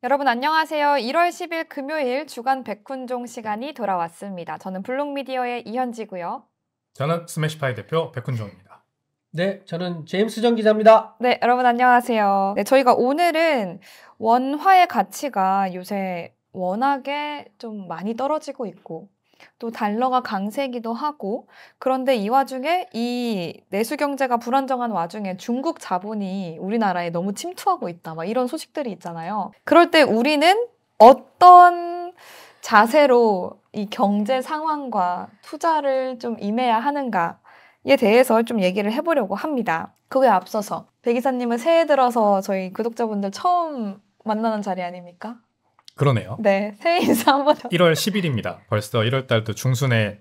여러분 안녕하세요. 1월 10일 금요일 주간 백훈종 시간이 돌아왔습니다. 저는 블록미디어의 이현지고요. 저는 스매시파이 대표 백훈종입니다. 네, 저는 제임스 정 기자입니다. 네, 여러분 안녕하세요. 네, 저희가 오늘은 원화의 가치가 요새 워낙에 좀 많이 떨어지고 있고 또 달러가 강세이기도 하고, 그런데 이 와중에 이 내수 경제가 불안정한 와중에 중국 자본이 우리나라에 너무 침투하고 있다, 막 이런 소식들이 있잖아요. 그럴 때 우리는 어떤 자세로 이 경제 상황과 투자를 좀 임해야 하는가에 대해서 좀 얘기를 해보려고 합니다. 그거에 앞서서 배 기사님은 새해 들어서 저희 구독자분들 처음 만나는 자리 아닙니까? 그러네요. 네, 새해 인사 한번. 1월 10일입니다. 벌써 1월 달도 중순에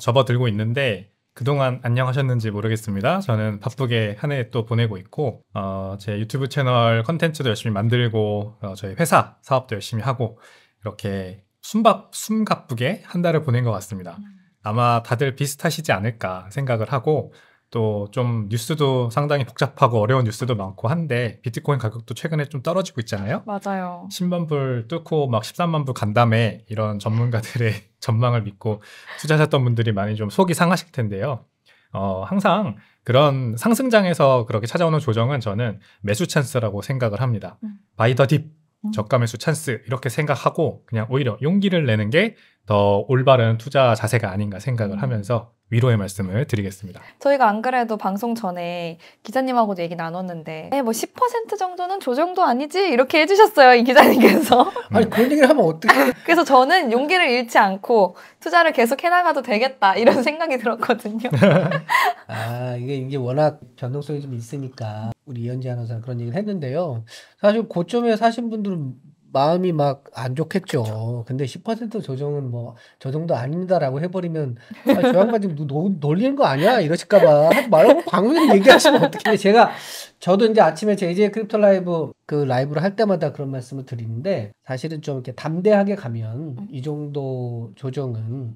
접어들고 있는데 그동안 안녕하셨는지 모르겠습니다. 저는 바쁘게 한 해 또 보내고 있고 제 유튜브 채널 컨텐츠도 열심히 만들고 저희 회사 사업도 열심히 하고 이렇게 숨가쁘게 한 달을 보낸 것 같습니다. 아마 다들 비슷하시지 않을까 생각을 하고, 또 좀 뉴스도 상당히 복잡하고 어려운 뉴스도 많고 한데 비트코인 가격도 최근에 좀 떨어지고 있잖아요. 맞아요. 10만 불 뚫고 막 13만 불 간 다음에 이런 전문가들의 전망을 믿고 투자하셨던 분들이 많이 좀 속이 상하실 텐데요. 항상 그런 상승장에서 그렇게 찾아오는 조정은 저는 매수 찬스라고 생각을 합니다. 바이 더 딥, 저가 매수 찬스 이렇게 생각하고 그냥 오히려 용기를 내는 게 더 올바른 투자 자세가 아닌가 생각을 하면서 위로의 말씀을 드리겠습니다. 저희가 안 그래도 방송 전에 기자님하고도 얘기 나눴는데 뭐 10% 정도는 조정도 아니지? 이렇게 해주셨어요, 이 기자님께서. 아니, 그런 얘기를 하면 어떡해. 그래서 저는 용기를 잃지 않고 투자를 계속 해나가도 되겠다, 이런 생각이 들었거든요. 이게 워낙 변동성이 좀 있으니까 우리 이현지 아나운서가 그런 얘기를 했는데요. 사실 고점에 사신 분들은 마음이 막 안 좋겠죠. 근데 10% 조정은 뭐 저 정도 아닙니다라고 해버리면 저 양반 지금 놀리는 거 아니야? 이러실까봐 하지 말라고 방송에 얘기하시면 어떡해. 저도 이제 아침에 JJ 크립토 라이브 라이브를 할 때마다 그런 말씀을 드리는데, 사실은 좀 이렇게 담대하게 가면 이 정도 조정은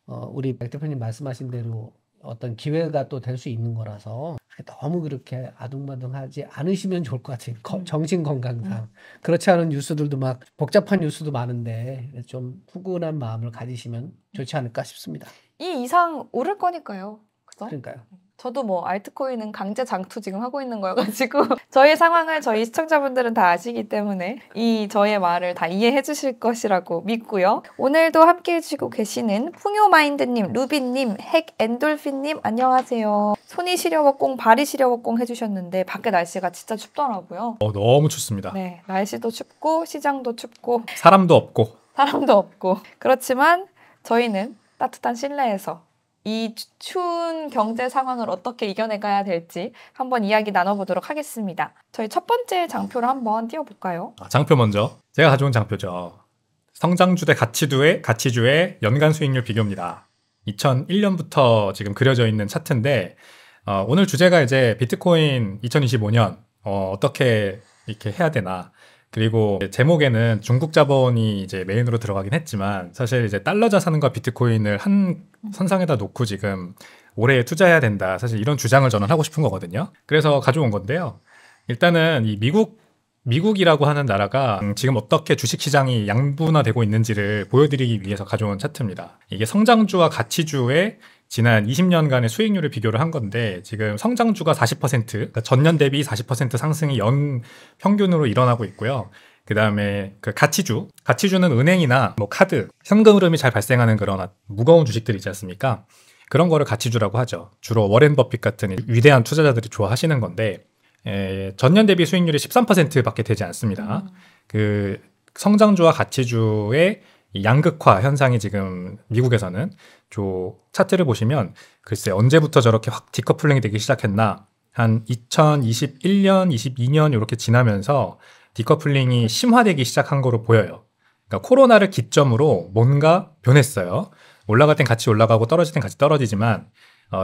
우리 백 대표님 말씀하신 대로 어떤 기회가 또 될 수 있는 거라서 너무 그렇게 아둥바둥하지 않으시면 좋을 것 같아요. 정신 건강상. 그렇지 않은 뉴스들도 막 복잡한 뉴스도 많은데 좀 푸근한 마음을 가지시면 좋지 않을까 싶습니다. 이 이상 오를 거니까요. 그죠? 그러니까요. 저도 뭐 알트코인은 강제 장투 지금 하고 있는 거여가지고 저의 상황을 저희 시청자분들은 다 아시기 때문에 이 저의 말을 다 이해해 주실 것이라고 믿고요. 오늘도 함께 해주시고 계시는 풍요마인드님, 루비님, 핵엔돌핀님 안녕하세요. 손이 시려워 꽁, 발이 시려워 꽁 해주셨는데 밖에 날씨가 진짜 춥더라고요. 너무 춥습니다. 네, 날씨도 춥고 시장도 춥고 사람도 없고 그렇지만 저희는 따뜻한 실내에서 이 추운 경제 상황을 어떻게 이겨내가야 될지 한번 이야기 나눠보도록 하겠습니다. 저희 첫 번째 장표를 한번 띄워볼까요? 장표 먼저. 제가 가져온 장표죠. 성장주 대 가치주의 연간 수익률 비교입니다. 2001년부터 지금 그려져 있는 차트인데 오늘 주제가 이제 비트코인 2025년 어떻게 이렇게 해야 되나, 그리고 제목에는 중국 자본이 이제 메인으로 들어가긴 했지만 사실 이제 달러 자산과 비트코인을 한 선상에다 놓고 지금 올해 투자해야 된다, 사실 이런 주장을 저는 하고 싶은 거거든요. 그래서 가져온 건데요. 일단은 이 미국이라고 하는 나라가 지금 어떻게 주식시장이 양분화되고 있는지를 보여드리기 위해서 가져온 차트입니다. 이게 성장주와 가치주의 지난 20년간의 수익률을 비교를 한 건데, 지금 성장주가 40%, 그러니까 전년 대비 40% 상승이 연 평균으로 일어나고 있고요. 그 다음에 가치주는 은행이나 뭐 카드, 현금 흐름이 잘 발생하는 그런 무거운 주식들이 있지 않습니까? 그런 거를 가치주라고 하죠. 주로 워렌 버핏 같은 위대한 투자자들이 좋아하시는 건데, 전년 대비 수익률이 13%밖에 되지 않습니다. 그 성장주와 가치주의 양극화 현상이 지금 미국에서는 차트를 보시면 글쎄 언제부터 저렇게 확 디커플링이 되기 시작했나, 한 2021년, 22년 이렇게 지나면서 디커플링이 심화되기 시작한 거로 보여요. 그러니까 코로나를 기점으로 뭔가 변했어요. 올라갈 땐 같이 올라가고 떨어질 땐 같이 떨어지지만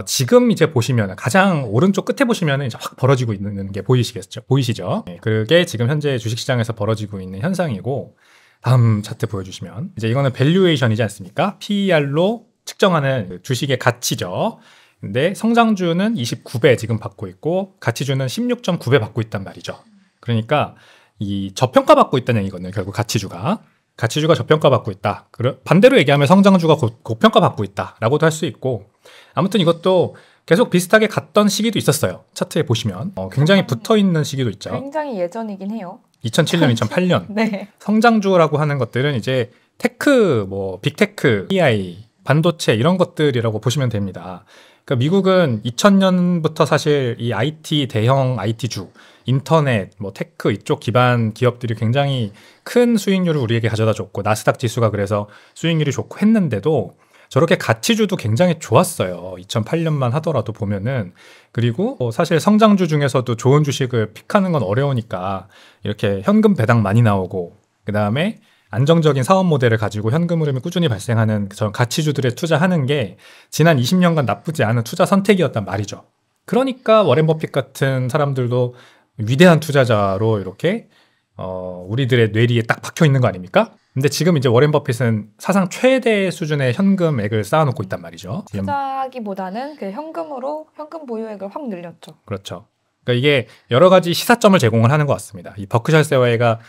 지금 이제 보시면 가장 오른쪽 끝에 보시면 이제 확 벌어지고 있는 게 보이시죠? 그게 지금 현재 주식시장에서 벌어지고 있는 현상이고, 다음 차트 보여주시면 이제 이거는 밸류에이션이지 않습니까? PER로 측정하는 주식의 가치죠. 근데 성장주는 29배 지금 받고 있고 가치주는 16.9배 받고 있단 말이죠. 그러니까 이 저평가받고 있다는 얘기거든요. 결국 가치주가 저평가받고 있다. 반대로 얘기하면 성장주가 고평가받고 있다라고도 할 수 있고, 아무튼 이것도 계속 비슷하게 갔던 시기도 있었어요. 차트에 보시면 굉장히 붙어있는 시기도 있죠. 굉장히 예전이긴 해요. 2007년, 2008년. 네. 성장주라고 하는 것들은 이제 테크, 뭐 빅테크, AI, 반도체 이런 것들이라고 보시면 됩니다. 그러니까 미국은 2000년부터 사실 이 IT 대형 IT주, 인터넷, 뭐 테크 이쪽 기반 기업들이 굉장히 큰 수익률을 우리에게 가져다 줬고, 나스닥 지수가 그래서 수익률이 좋고 했는데도 저렇게 가치주도 굉장히 좋았어요. 2008년만 하더라도 보면은. 그리고 사실 성장주 중에서도 좋은 주식을 픽하는 건 어려우니까 이렇게 현금 배당 많이 나오고, 그 다음에 안정적인 사업 모델을 가지고 현금 흐름이 꾸준히 발생하는 저런 가치주들에 투자하는 게 지난 20년간 나쁘지 않은 투자 선택이었단 말이죠. 그러니까 워렌 버핏 같은 사람들도 위대한 투자자로 이렇게 우리들의 뇌리에 딱 박혀 있는 거 아닙니까? 근데 지금 이제 워렌 버핏은 사상 최대 수준의 현금액을 쌓아놓고 있단 말이죠. 투자하기보다는 그 현금으로 현금 보유액을 확 늘렸죠. 그렇죠. 그러니까 이게 여러 가지 시사점을 제공을 하는 것 같습니다. 이 버크셔 세워이가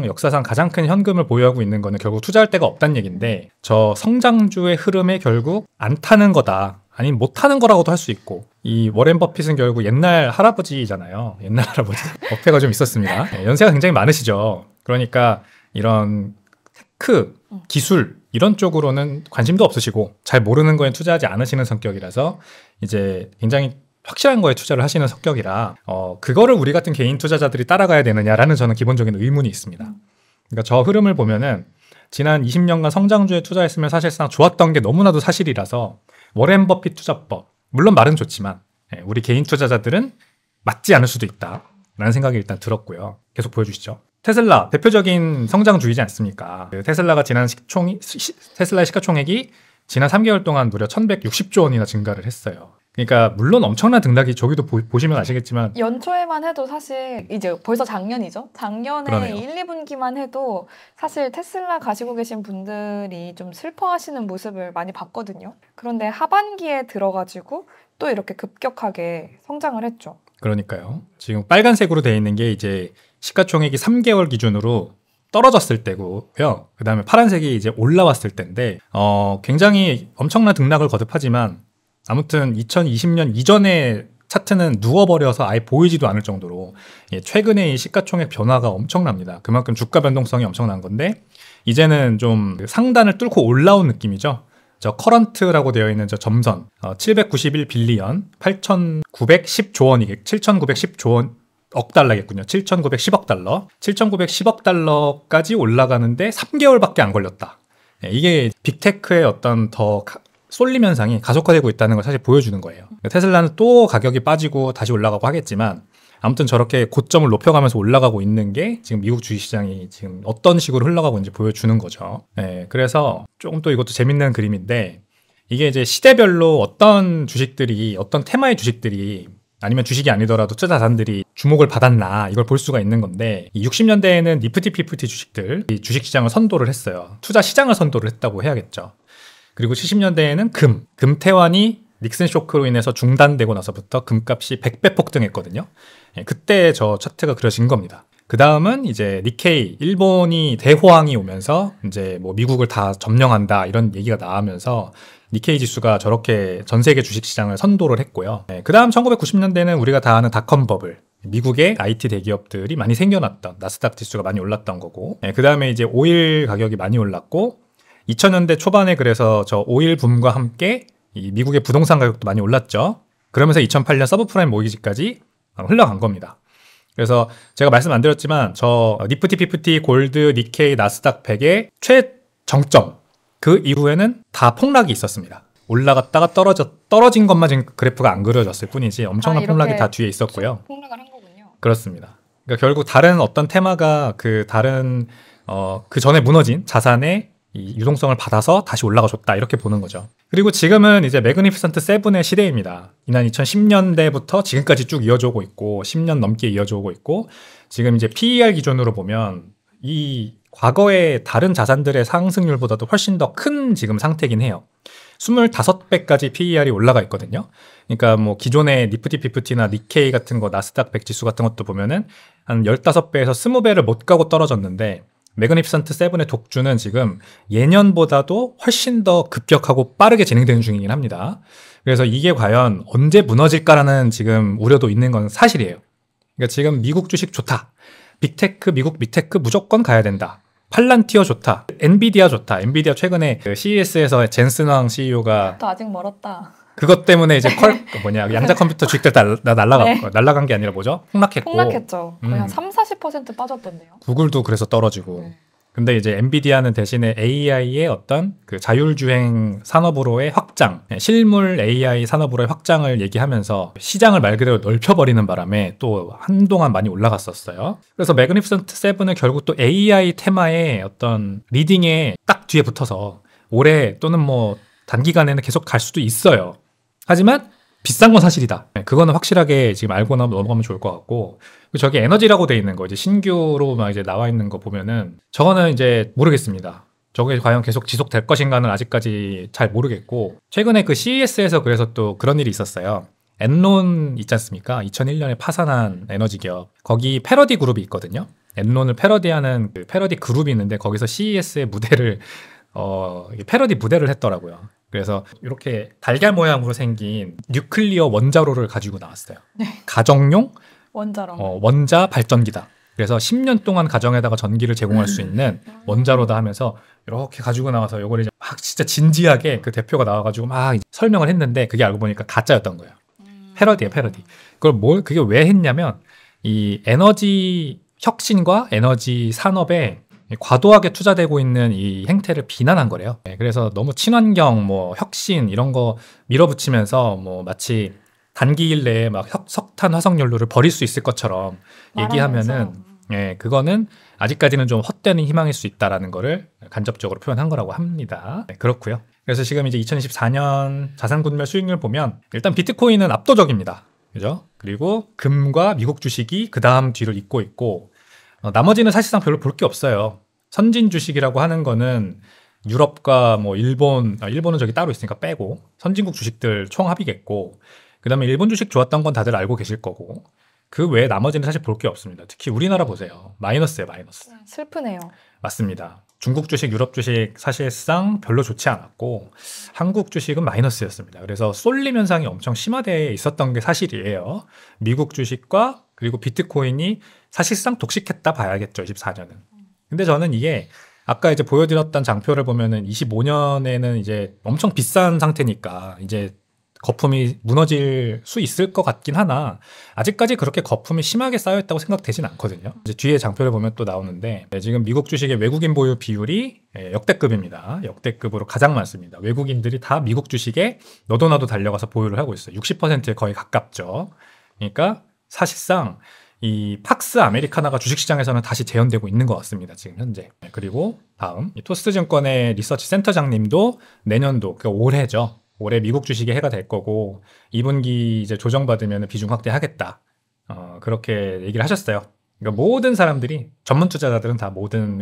역사상 가장 큰 현금을 보유하고 있는 거는 결국 투자할 데가 없다는 얘기인데, 저 성장주의 흐름에 결국 안 타는 거다, 아니면 못 타는 거라고도 할 수 있고, 이 워렌 버핏은 결국 옛날 할아버지잖아요. 옛날 할아버지. 어폐가 좀 있었습니다. 네, 연세가 굉장히 많으시죠. 그러니까 이런 테크, 기술 이런 쪽으로는 관심도 없으시고 잘 모르는 거에 투자하지 않으시는 성격이라서 이제 굉장히 확실한 거에 투자를 하시는 성격이라 그거를 우리 같은 개인 투자자들이 따라가야 되느냐라는 저는 기본적인 의문이 있습니다. 그러니까 저 흐름을 보면은 지난 20년간 성장주에 투자했으면 사실상 좋았던 게 너무나도 사실이라서 워렌 버핏 투자법, 물론 말은 좋지만 우리 개인 투자자들은 맞지 않을 수도 있다라는 생각이 일단 들었고요. 계속 보여주시죠. 테슬라 대표적인 성장주이지 않습니까? 테슬라의 시가총액이 지난 3개월 동안 무려 1160조 원이나 증가를 했어요. 그러니까 물론 엄청난 등락이, 저기도 보시면 아시겠지만 연초에만 해도 사실 이제 벌써 작년이죠. 작년에 그러네요. 1, 2분기만 해도 사실 테슬라 가지고 계신 분들이 좀 슬퍼하시는 모습을 많이 봤거든요. 그런데 하반기에 들어가지고 또 이렇게 급격하게 성장을 했죠. 그러니까요. 지금 빨간색으로 되어 있는 게 이제 시가총액이 3개월 기준으로 떨어졌을 때고요. 그 다음에 파란색이 이제 올라왔을 때인데 굉장히 엄청난 등락을 거듭하지만 아무튼 2020년 이전의 차트는 누워버려서 아예 보이지도 않을 정도로 최근에 이 시가총액 변화가 엄청납니다. 그만큼 주가 변동성이 엄청난 건데 이제는 좀 상단을 뚫고 올라온 느낌이죠. 저 커런트라고 되어 있는 저 점선 791 빌리언 8,910조 원이 7,910조 원 억 달러겠군요. 7,910억 달러. 7,910억 달러까지 올라가는데 3개월밖에 안 걸렸다. 이게 빅테크의 어떤 더 쏠림 현상이 가속화되고 있다는 걸 사실 보여주는 거예요. 테슬라는 또 가격이 빠지고 다시 올라가고 하겠지만 아무튼 저렇게 고점을 높여가면서 올라가고 있는 게 지금 미국 주식시장이 지금 어떤 식으로 흘러가고 있는지 보여주는 거죠. 그래서 조금 또 이것도 재밌는 그림인데 이게 이제 시대별로 어떤 주식들이, 어떤 테마의 주식들이 아니면 주식이 아니더라도 투자 자산들이 주목을 받았나 이걸 볼 수가 있는 건데, 60년대에는 니프티 피프티 주식들, 이 주식시장을 선도를 했어요. 투자 시장을 선도를 했다고 해야겠죠. 그리고 70년대에는 금태환이 닉슨 쇼크로 인해서 중단되고 나서부터 금값이 100배 폭등했거든요. 그때 저 차트가 그려진 겁니다. 그 다음은 이제 니케이, 일본이 대호황이 오면서 이제 뭐 미국을 다 점령한다 이런 얘기가 나오면서 니케이 지수가 저렇게 전 세계 주식시장을 선도를 했고요. 그 다음 1990년대는 우리가 다 아는 닷컴 버블, 미국의 IT 대기업들이 많이 생겨났던, 나스닥 지수가 많이 올랐던 거고, 그 다음에 이제 오일 가격이 많이 올랐고, 2000년대 초반에 그래서 저 오일 붐과 함께 이 미국의 부동산 가격도 많이 올랐죠. 그러면서 2008년 서브프라임 모기지까지 흘러간 겁니다. 그래서 제가 말씀 안 드렸지만 저 니프티 피프티 골드 니케이 나스닥 100의 최정점, 그 이후에는 다 폭락이 있었습니다. 올라갔다가 떨어진 것만 지금 그래프가 안 그려졌을 뿐이지 엄청난 폭락이 다 뒤에 있었고요. 폭락을 한 거군요. 그렇습니다. 그러니까 결국 다른 어떤 테마가 그 전에 무너진 자산의 이 유동성을 받아서 다시 올라가줬다 이렇게 보는 거죠. 그리고 지금은 이제 매그니피선트 7의 시대입니다. 지난 2010년대부터 지금까지 쭉 이어져 오고 있고 10년 넘게 이어져 오고 있고, 지금 이제 PER 기준으로 보면 이 과거의 다른 자산들의 상승률보다도 훨씬 더 큰 지금 상태긴 해요. 25배까지 PER이 올라가 있거든요. 그러니까 뭐 기존의 니프티 피프티나 니케이 같은 거, 나스닥 100 지수 같은 것도 보면은 한 15배에서 20배를 못 가고 떨어졌는데 매그니피선트 7의 독주는 지금 예년보다도 훨씬 더 급격하고 빠르게 진행되는 중이긴 합니다. 그래서 이게 과연 언제 무너질까라는 지금 우려도 있는 건 사실이에요. 그러니까 지금 미국 주식 좋다. 빅테크, 미국 빅테크 무조건 가야 된다. 팔란티어 좋다. 엔비디아 좋다. 엔비디아 최근에 그 CES에서 젠슨 황 CEO가 또 아직 멀었다. 그것 때문에 이제 양자 컴퓨터 주식들 다 날라간 게 아니라 뭐죠? 폭락했고. 폭락했죠. 거의 한 30-40% 빠졌던데요. 구글도 그래서 떨어지고. 네. 근데 이제 엔비디아는 대신에 AI의 어떤 그 자율주행 산업으로의 확장, 실물 AI 산업으로의 확장을 얘기하면서 시장을 말 그대로 넓혀버리는 바람에 또 한동안 많이 올라갔었어요. 그래서 매그니피선트 7은 결국 또 AI 테마의 어떤 리딩에 딱 뒤에 붙어서 올해 또는 뭐 단기간에는 계속 갈 수도 있어요. 하지만 비싼 건 사실이다. 그거는 확실하게 지금 알고 넘어가면 좋을 것 같고, 저기 에너지라고 돼 있는 거, 이제 신규로 막 이제 나와 있는 거 보면은 저거는 이제 모르겠습니다. 저게 과연 계속 지속될 것인가는 아직까지 잘 모르겠고, 최근에 그 CES에서 그래서 또 그런 일이 있었어요. 엔론 있지 않습니까? 2001년에 파산한 에너지 기업. 거기 패러디 그룹이 있거든요. 엔론을 패러디하는 그 패러디 그룹이 있는데 거기서 CES의 무대를 패러디 무대를 했더라고요. 그래서 이렇게 달걀 모양으로 생긴 뉴클리어 원자로를 가지고 나왔어요. 네. 가정용 원자로. 원자 발전기다. 그래서 10년 동안 가정에다가 전기를 제공할 수 있는 원자로다 하면서 이렇게 가지고 나와서 요걸 이제 막 진짜 진지하게 그 대표가 나와가지고 막 설명을 했는데 그게 알고 보니까 가짜였던 거예요. 패러디예요, 패러디. 그게 왜 했냐면 이 에너지 혁신과 에너지 산업에 과도하게 투자되고 있는 이 행태를 비난한 거래요. 그래서 너무 친환경, 뭐 혁신 이런 거 밀어붙이면서 뭐 마치 단기일 내에 막 석탄 화석연료를 버릴 수 있을 것처럼 얘기하면은 그거는 아직까지는 좀 헛되는 희망일 수 있다라는 거를 간접적으로 표현한 거라고 합니다. 그렇고요. 그래서 지금 이제 2024년 자산군별 수익률 보면 일단 비트코인은 압도적입니다. 그죠? 그리고 금과 미국 주식이 그 다음 뒤를 잇고 있고, 나머지는 사실상 별로 볼 게 없어요. 선진 주식이라고 하는 거는 유럽과 뭐 일본은 저기 따로 있으니까 빼고 선진국 주식들 총합이겠고, 그다음에 일본 주식 좋았던 건 다들 알고 계실 거고, 그 외에 나머지는 사실 볼 게 없습니다. 특히 우리나라 보세요. 마이너스예요, 마이너스. 슬프네요. 맞습니다. 중국 주식, 유럽 주식 사실상 별로 좋지 않았고 한국 주식은 마이너스였습니다. 그래서 쏠림 현상이 엄청 심화되어 있었던 게 사실이에요. 미국 주식과 그리고 비트코인이 사실상 독식했다 봐야겠죠, 24년은. 근데 저는 이게 아까 이제 보여드렸던 장표를 보면은 25년에는 이제 엄청 비싼 상태니까 이제 거품이 무너질 수 있을 것 같긴 하나 아직까지 그렇게 거품이 심하게 쌓여있다고 생각되진 않거든요. 이제 뒤에 장표를 보면 또 나오는데 지금 미국 주식의 외국인 보유 비율이 역대급입니다. 역대급으로 가장 많습니다. 외국인들이 다 미국 주식에 너도 나도 달려가서 보유를 하고 있어요. 60%에 거의 가깝죠. 그러니까 사실상 이 팍스 아메리카나가 주식시장에서는 다시 재현되고 있는 것 같습니다. 지금 현재. 그리고 다음 토스증권의 리서치 센터장님도 내년도 그러니까 올해죠. 올해 미국 주식에 해가 될 거고 2분기 이제 조정받으면 비중 확대하겠다. 그렇게 얘기를 하셨어요. 그러니까 모든 사람들이 전문 투자자들은 다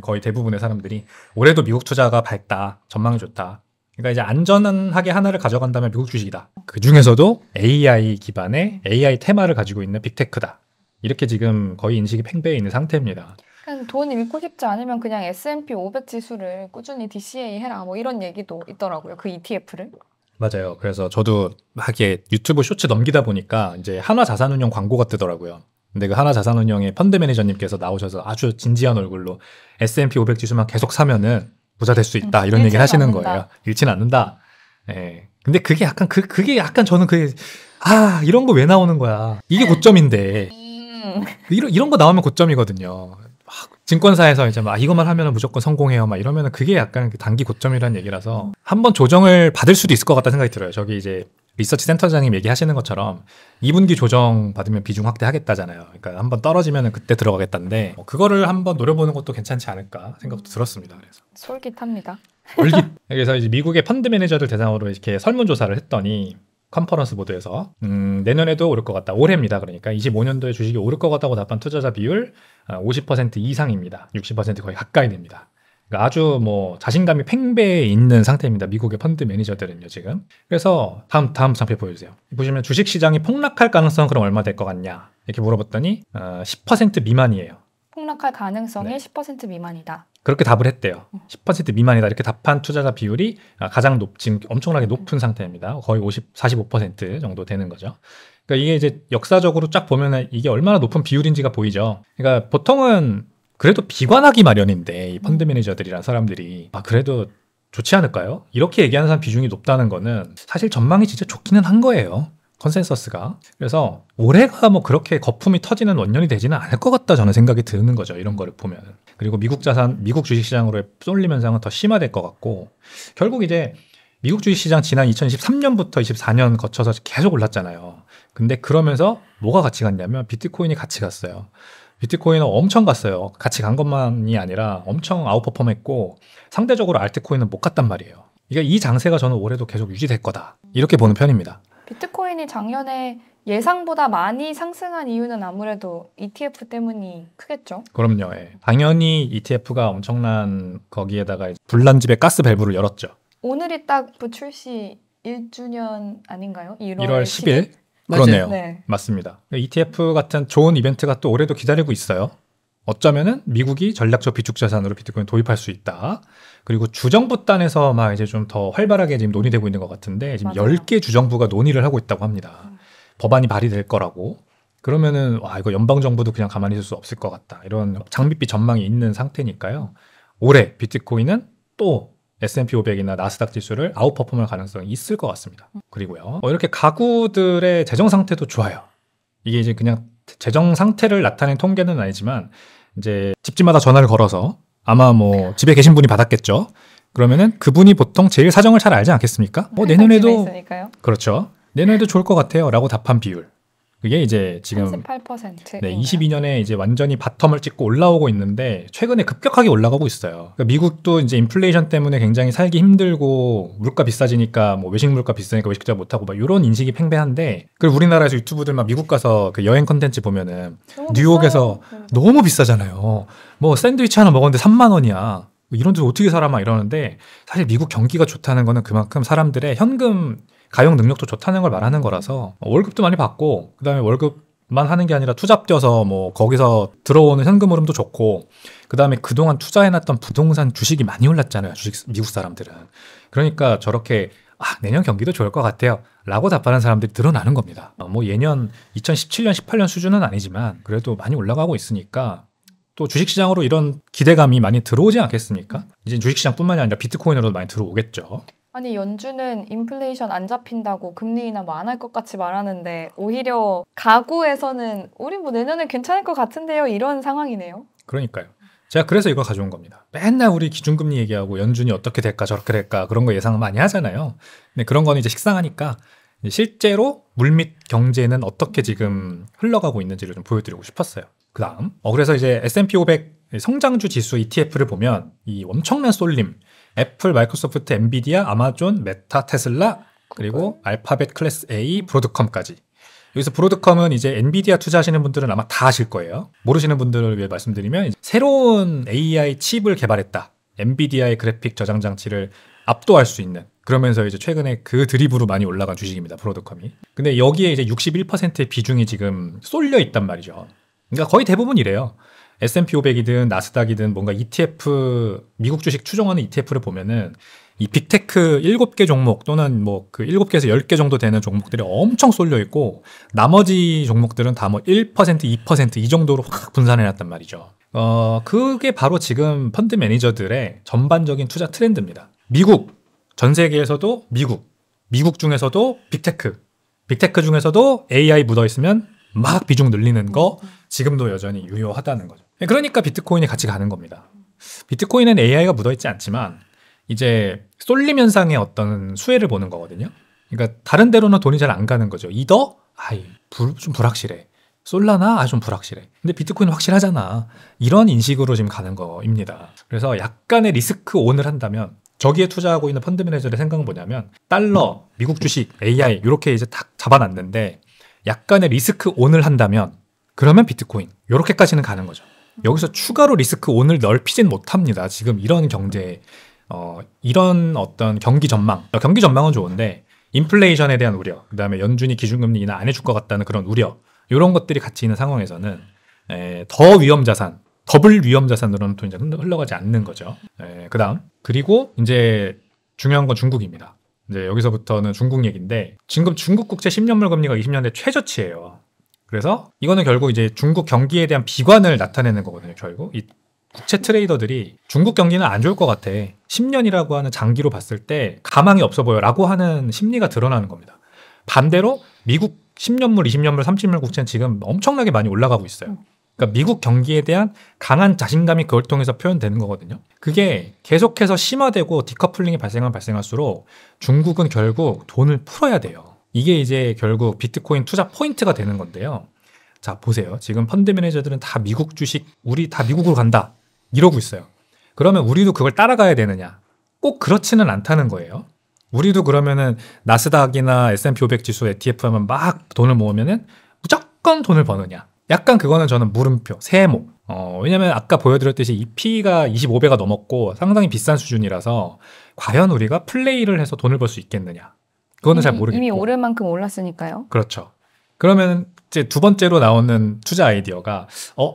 거의 대부분의 사람들이 올해도 미국 투자가 밝다. 전망이 좋다. 그러니까 이제 안전하게 하나를 가져간다면 미국 주식이다. 그 중에서도 AI 기반의 AI 테마를 가지고 있는 빅테크다. 이렇게 지금 거의 인식이 팽배해 있는 상태입니다. 그냥 돈 잃고 싶지 않으면 그냥 S&P 500 지수를 꾸준히 DCA 해라. 뭐 이런 얘기도 있더라고요. 그 ETF를. 맞아요. 그래서 저도 하게 유튜브 쇼츠 넘기다 보니까 이제 한화자산운용 광고가 뜨더라고요. 근데 그 한화자산운용의 펀드 매니저님께서 나오셔서 아주 진지한 얼굴로 S&P 500 지수만 계속 사면은 부자 될 수 있다 이런 얘기를 하시는 않는다. 거예요. 잃지는 않는다. 예. 근데 그게 약간 저는 이런 거 왜 나오는 거야? 이게 고점인데. 이런 거 나오면 고점이거든요. 증권사에서 이제 막 이것만 하면 무조건 성공해요. 막 이러면은 그게 약간 단기 고점이라는 얘기라서 한번 조정을 받을 수도 있을 것 같다는 생각이 들어요. 저기 이제 리서치 센터장님 얘기하시는 것처럼 2분기 조정 받으면 비중 확대하겠다잖아요. 그러니까 한번 떨어지면은 그때 들어가겠다는데 그거를 한번 노려보는 것도 괜찮지 않을까 생각도 들었습니다. 그래서 솔깃합니다. 그래서 이제 미국의 펀드 매니저들 대상으로 이렇게 설문조사를 했더니 컨퍼런스 보드에서 내년에도 오를 것 같다. 올해입니다. 그러니까 25년도에 주식이 오를 것 같다고 답한 투자자 비율 50% 이상입니다. 60% 거의 가까이 됩니다. 그러니까 아주 뭐 자신감이 팽배해 있는 상태입니다. 미국의 펀드 매니저들은요 지금. 그래서 다음 장표 보여주세요. 보시면 주식 시장이 폭락할 가능성은 그럼 얼마 될 것 같냐 이렇게 물어봤더니 10% 미만이에요. 폭락할 가능성이 네. 10% 미만이다. 그렇게 답을 했대요. 10% 미만이다 이렇게 답한 투자자 비율이 가장 지금 엄청나게 높은 상태입니다. 거의 45% 정도 되는 거죠. 그러니까 이게 이제 역사적으로 쫙 보면은 이게 얼마나 높은 비율인지가 보이죠. 그러니까 보통은 그래도 비관하기 마련인데 이 펀드 매니저들이란 사람들이 그래도 좋지 않을까요? 이렇게 얘기하는 사람 비중이 높다는 거는 사실 전망이 진짜 좋기는 한 거예요. 컨센서스가. 그래서 올해가 뭐 그렇게 거품이 터지는 원년이 되지는 않을 것 같다 저는 생각이 드는 거죠. 이런 거를 보면. 그리고 미국 주식시장으로의 쏠림 현상은 더 심화될 것 같고 결국 이제 미국 주식시장 지난 2023년부터 24년 거쳐서 계속 올랐잖아요. 근데 그러면서 뭐가 같이 갔냐면 비트코인이 같이 갔어요. 비트코인은 엄청 갔어요. 같이 간 것만이 아니라 엄청 아웃퍼폼했고 상대적으로 알트코인은 못 갔단 말이에요. 그러니까 이 장세가 저는 올해도 계속 유지될 거다. 이렇게 보는 편입니다. 비트코인이 작년에 예상보다 많이 상승한 이유는 아무래도 ETF 때문이 크겠죠. 그럼요. 예. 당연히 ETF가 엄청난 거기에다가 불난집에 가스 밸브를 열었죠. 오늘이 딱 출시 1주년 아닌가요? 1월 10일? 맞아요. 그러네요. 네. 맞습니다. ETF 같은 좋은 이벤트가 또 올해도 기다리고 있어요. 어쩌면은 미국이 전략적 비축 자산으로 비트코인 도입할 수 있다. 그리고 주정부 단에서 막 이제 좀 더 활발하게 지금 논의되고 있는 것 같은데 지금 맞아요. 10개 주정부가 논의를 하고 있다고 합니다. 법안이 발의될 거라고. 그러면은 이거 연방 정부도 그냥 가만히 있을 수 없을 것 같다. 이런 장밋빛 전망이 있는 상태니까요. 올해 비트코인은 또 S&P 500이나 나스닥 지수를 아웃퍼폼할 가능성이 있을 것 같습니다. 그리고요. 이렇게 가구들의 재정 상태도 좋아요. 이게 이제 그냥 재정 상태를 나타낸 통계는 아니지만 이제 집집마다 전화를 걸어서 아마 뭐 집에 계신 분이 받았겠죠. 그러면은 그분이 보통 제일 사정을 잘 알지 않겠습니까? 내년에도 있으니까요. 그렇죠. 내년에도 좋을 것 같아요라고 답한 비율. 그게 이제 지금 38%. 네, 22년에 이제 완전히 바텀을 찍고 올라오고 있는데 최근에 급격하게 올라가고 있어요. 그러니까 미국도 이제 인플레이션 때문에 굉장히 살기 힘들고 물가 비싸지니까 뭐 외식 물가 비싸니까 외식자 못 하고 막 이런 인식이 팽배한데 그리고 우리나라에서 유튜브들 막 미국 가서 그 여행 컨텐츠 보면은 뉴욕에서 너무 비싸잖아요. 뭐 샌드위치 하나 먹었는데 3만 원이야. 이런 데서 어떻게 살아 막 이러는데 사실 미국 경기가 좋다는 거는 그만큼 사람들의 현금 가용 능력도 좋다는 걸 말하는 거라서 월급도 많이 받고 그다음에 월급만 하는 게 아니라 투잡 뛰어서 뭐 거기서 들어오는 현금 흐름도 좋고 그다음에 그동안 투자해놨던 부동산 주식이 많이 올랐잖아요. 미국 사람들은. 그러니까 저렇게 내년 경기도 좋을 것 같아요 라고 답하는 사람들이 늘어나는 겁니다. 뭐 예년 2017년 18년 수준은 아니지만 그래도 많이 올라가고 있으니까 또 주식시장으로 이런 기대감이 많이 들어오지 않겠습니까? 이제 주식시장뿐만이 아니라 비트코인으로도 많이 들어오겠죠. 아니 연준은 인플레이션 안 잡힌다고 금리 인하 뭐 안 할 것 같이 말하는데 오히려 가구에서는 우리 뭐 내년에 괜찮을 것 같은데요 이런 상황이네요. 그러니까요. 제가 그래서 이거 가져온 겁니다. 맨날 우리 기준금리 얘기하고 연준이 어떻게 될까 저렇게 될까 그런 거 예상 많이 하잖아요. 근데 그런 거는 이제 식상하니까 실제로 물밑 경제는 어떻게 지금 흘러가고 있는지를 좀 보여드리고 싶었어요. 그다음 그래서 이제 S&P 500 성장주 지수 ETF를 보면 이 엄청난 쏠림 애플, 마이크로소프트, 엔비디아, 아마존, 메타, 테슬라 그리고 알파벳, 클래스 A, 브로드컴까지. 여기서 브로드컴은 이제 엔비디아 투자하시는 분들은 아마 다 아실 거예요. 모르시는 분들을 위해 말씀드리면 새로운 AI 칩을 개발했다. 엔비디아의 그래픽 저장 장치를 압도할 수 있는. 그러면서 이제 최근에 그 드립으로 많이 올라간 주식입니다. 브로드컴이. 근데 여기에 이제 61%의 비중이 지금 쏠려 있단 말이죠. 그러니까 거의 대부분 이래요. S&P 500이든 나스닥이든 뭔가 ETF, 미국 주식 추종하는 ETF를 보면은 이 빅테크 7개 종목 또는 뭐 그 7개에서 10개 정도 되는 종목들이 엄청 쏠려 있고 나머지 종목들은 다 뭐 1%, 2% 이 정도로 확 분산해 놨단 말이죠. 그게 바로 지금 펀드 매니저들의 전반적인 투자 트렌드입니다. 미국, 전 세계에서도 미국 중에서도 빅테크 중에서도 AI 묻어 있으면 막 비중 늘리는 거 지금도 여전히 유효하다는 거죠. 그러니까 비트코인이 같이 가는 겁니다. 비트코인은 AI가 묻어있지 않지만 이제 쏠림 현상의 어떤 수혜를 보는 거거든요. 그러니까 다른 데로는 돈이 잘 안 가는 거죠. 이더? 좀 불확실해. 솔라나? 좀 불확실해. 근데 비트코인은 확실하잖아. 이런 인식으로 지금 가는 거입니다. 그래서 약간의 리스크 온을 한다면 저기에 투자하고 있는 펀드 매니저의 생각은 뭐냐면 달러, 미국 주식, AI 이렇게 이제 딱 잡아놨는데 약간의 리스크 온을 한다면 그러면 비트코인 이렇게까지는 가는 거죠. 여기서 추가로 리스크 온을 넓히진 못합니다. 지금 이런 경제, 이런 어떤 경기 전망은 좋은데 인플레이션에 대한 우려, 그다음에 연준이 기준금리 인하 안 해줄 것 같다는 그런 우려, 이런 것들이 같이 있는 상황에서는 더 위험 자산, 더블 위험 자산으로는 또 이제 흘러가지 않는 거죠. 그리고 이제 중요한 건 중국입니다. 이제 여기서부터는 중국 얘기인데 지금 중국 국채 10년물 금리가 20년대 최저치예요. 그래서 이거는 결국 이제 중국 경기에 대한 비관을 나타내는 거거든요. 결국 이 국채 트레이더들이 중국 경기는 안 좋을 것 같아. 10년이라고 하는 장기로 봤을 때 가망이 없어 보여라고 하는 심리가 드러나는 겁니다. 반대로 미국 10년물, 20년물, 30년물 국채는 지금 엄청나게 많이 올라가고 있어요. 그러니까 미국 경기에 대한 강한 자신감이 그걸 통해서 표현되는 거거든요. 그게 계속해서 심화되고 디커플링이 발생할수록 중국은 결국 돈을 풀어야 돼요. 이게 이제 결국 비트코인 투자 포인트가 되는 건데요. 자, 보세요. 지금 펀드 매니저들은 다 미국 주식, 우리 다 미국으로 간다, 이러고 있어요. 그러면 우리도 그걸 따라가야 되느냐? 꼭 그렇지는 않다는 거예요. 우리도 그러면은 나스닥이나 S&P 500 지수 ETF 하면 막 돈을 모으면은 무조건 돈을 버느냐? 약간 그거는 저는 물음표, 세모. 왜냐면 아까 보여드렸듯이 이 P가 25배가 넘었고 상당히 비싼 수준이라서 과연 우리가 플레이를 해서 돈을 벌 수 있겠느냐? 그거는 잘 모르겠고. 이미 오를 만큼 올랐으니까요. 그렇죠. 그러면 이제 두 번째로 나오는 투자 아이디어가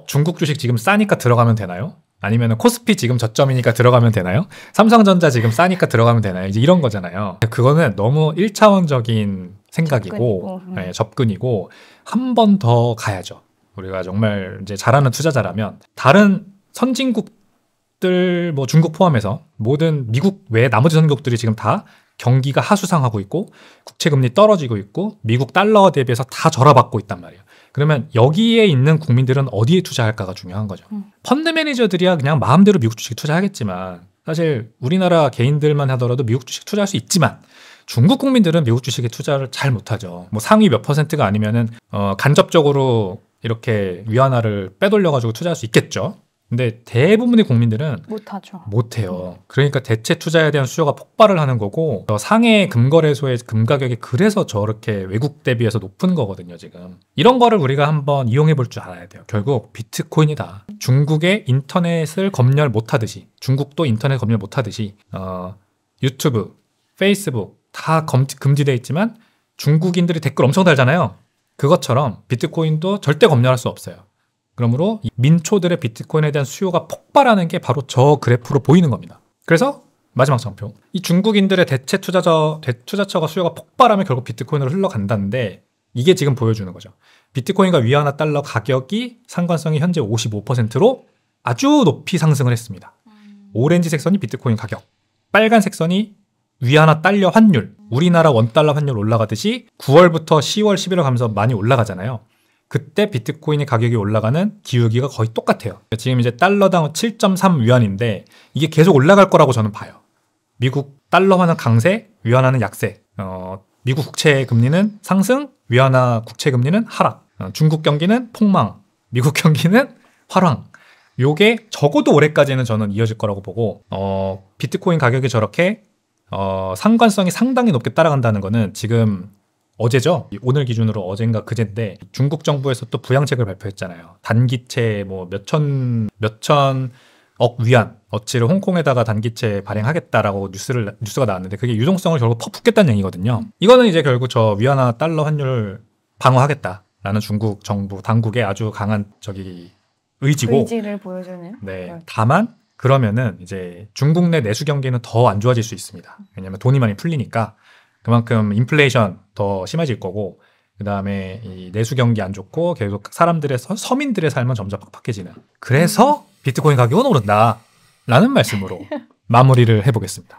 중국 주식 지금 싸니까 들어가면 되나요? 아니면 코스피 지금 저점이니까 들어가면 되나요? 삼성전자 지금 싸니까 들어가면 되나요? 이제 이런 거잖아요. 그거는 너무 1차원적인 생각이고 접근이고 한 번 더 가야죠. 우리가 정말 이제 잘하는 투자자라면 다른 선진국들 뭐 중국 포함해서 모든 미국 외 나머지 선진국들이 지금 다 경기가 하수상하고 있고 국채금리 떨어지고 있고 미국 달러 대비해서 다 절하받고 있단 말이에요. 그러면 여기에 있는 국민들은 어디에 투자할까가 중요한 거죠. 펀드 매니저들이야 그냥 마음대로 미국 주식 투자하겠지만 사실 우리나라 개인들만 하더라도 미국 주식 투자할 수 있지만 중국 국민들은 미국 주식에 투자를 잘 못하죠. 뭐 상위 몇 퍼센트가 아니면은 간접적으로 이렇게 위안화를 빼돌려가지고 투자할 수 있겠죠. 근데 대부분의 국민들은 못해요. 그러니까 대체 투자에 대한 수요가 폭발을 하는 거고 상해 금거래소의 금 가격이 그래서 저렇게 외국 대비해서 높은 거거든요. 지금 이런 거를 우리가 한번 이용해 볼 줄 알아야 돼요. 결국 비트코인이다. 중국의 인터넷을 검열 못하듯이 중국도 인터넷 검열 못하듯이 유튜브, 페이스북 다 금지돼 있지만 중국인들이 댓글 엄청 달잖아요. 그것처럼 비트코인도 절대 검열할 수 없어요. 그러므로 민초들의 비트코인에 대한 수요가 폭발하는 게 바로 저 그래프로 보이는 겁니다. 그래서 마지막 장표. 이 중국인들의 대체 투자처가 수요가 폭발하면 결국 비트코인으로 흘러간다는데 이게 지금 보여주는 거죠. 비트코인과 위안화 달러 가격이 상관성이 현재 55%로 아주 높이 상승을 했습니다. 오렌지색 선이 비트코인 가격, 빨간색 선이 위안화 달러 환율, 우리나라 원달러 환율 올라가듯이 9월부터 10월, 11월 가면서 많이 올라가잖아요. 그때 비트코인의 가격이 올라가는 기울기가 거의 똑같아요. 지금 이제 달러당 7.3 위안인데 이게 계속 올라갈 거라고 저는 봐요. 미국 달러화는 강세, 위안화는 약세. 미국 국채 금리는 상승, 위안화 국채 금리는 하락. 중국 경기는 폭망, 미국 경기는 활황. 요게 적어도 올해까지는 저는 이어질 거라고 보고 비트코인 가격이 저렇게 상관성이 상당히 높게 따라간다는 거는 지금 어제죠. 오늘 기준으로 어젠가 그젠데 중국 정부에서 또 부양책을 발표했잖아요. 단기채 뭐 몇천억 위안 어치를 홍콩에다가 단기채 발행하겠다라고 뉴스가 나왔는데 그게 유동성을 결국 퍼붓겠다는 얘기거든요. 이거는 이제 결국 저 위안화 달러 환율을 방어하겠다라는 중국 정부 당국의 아주 강한 의지를 보여주는. 네. 다만 그러면은 이제 중국 내 내수 경기는 더 안 좋아질 수 있습니다. 왜냐하면 돈이 많이 풀리니까 그만큼 인플레이션 더 심해질 거고 그다음에 이 내수 경기 안 좋고 계속 서민들의 삶은 점점 팍팍해지는. 그래서 비트코인 가격은 오른다라는 말씀으로 마무리를 해보겠습니다.